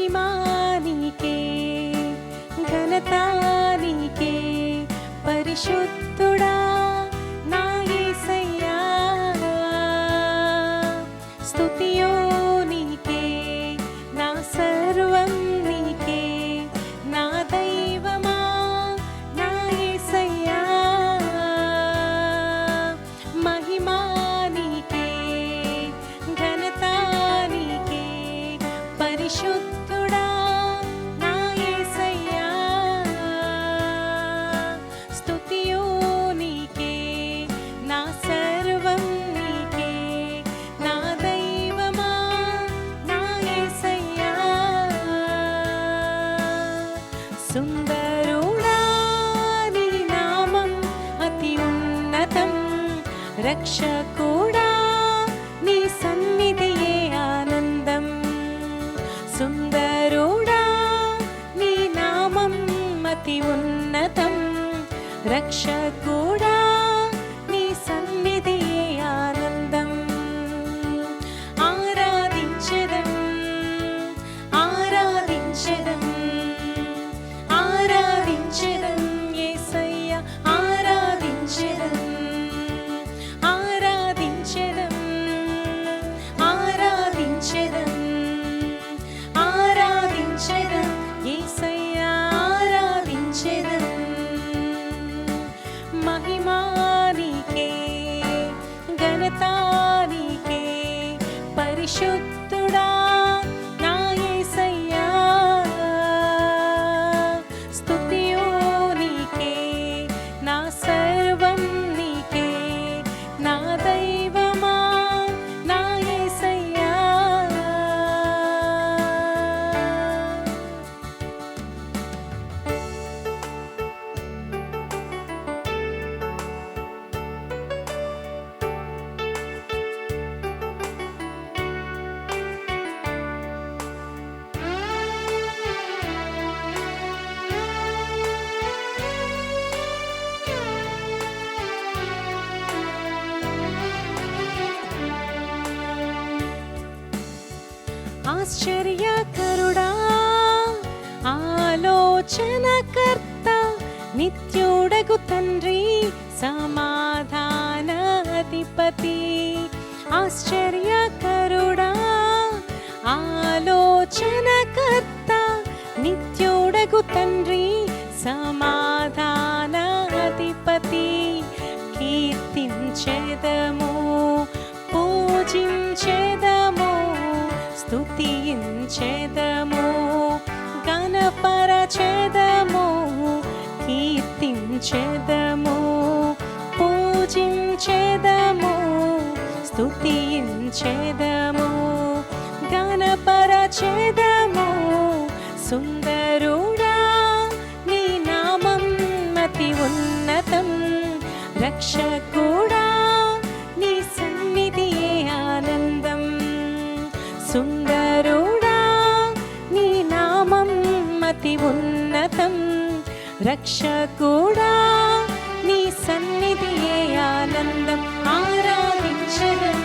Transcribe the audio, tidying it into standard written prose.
మహిమా నీకే, ఘనత నీకే, పరిశుద్ధుడా నా యేసయ్యా. స్తుతియో నీకే, నా సర్వం నీకే, నా దైవమా నా యేసయ్యా. మహిమా నీకే, ఘనత నీకే, పరిశుద్ధుడా నా యేసయ్యా. స్తుతియో నీకే, నా సర్వం నీకే, నా దైవమా నా యేసయ్యా. సుందరుడా నీ నామం అతి ఉన్నతం, రక్షకుడా నీ సన్నిధియే ఆనందం. సుందరుడా నీ నామం అతి ఉన్నతం, రక్షకుడా నీ సన్నిధియే ఆనందం. ఆరాధించెదం ఆరాధించెదం ఆరాధించెదం యేసయ్య, ఆరాధించెదం ఆరాధించెదం ఆరాధించెదం ఆరాధించెదం యేసయ్య, ఆరాధించెదం. మహిమా నీకే, ఘనత నీకే, పరిశుద్ధుడా నా యేసయ్యా. స్తుతియో నీకే, నా సర్వం నీకే, నా దైవమా నా యేసయ్యా. ఆశ్చర్యకరుడా, ఆలోచనకర్త, నిత్యుడగు తండ్రి, సమాధానాధిపతి. ఆశ్చర్యకరుడా, ఆలోచనకర్త, నిత్యుడగు తండ్రి, సమాధానాధిపతి. కీర్తించెదము, పూజించెదము, స్తుతించెదము, గణపరచెదము. కీర్తించెదము, పూజించెదము, స్తుతించెదము, గణపరచెదము. సుందరుడా నీ నామం అతి ఉన్నతం, రక్షకుడా నీ సన్నిధియే ఆనందం. సుందరుడా నీ నామం అతి ఉన్నతం, రక్షకుడా నీ సన్నిధియే ఆనందం. ఆరాధించెదం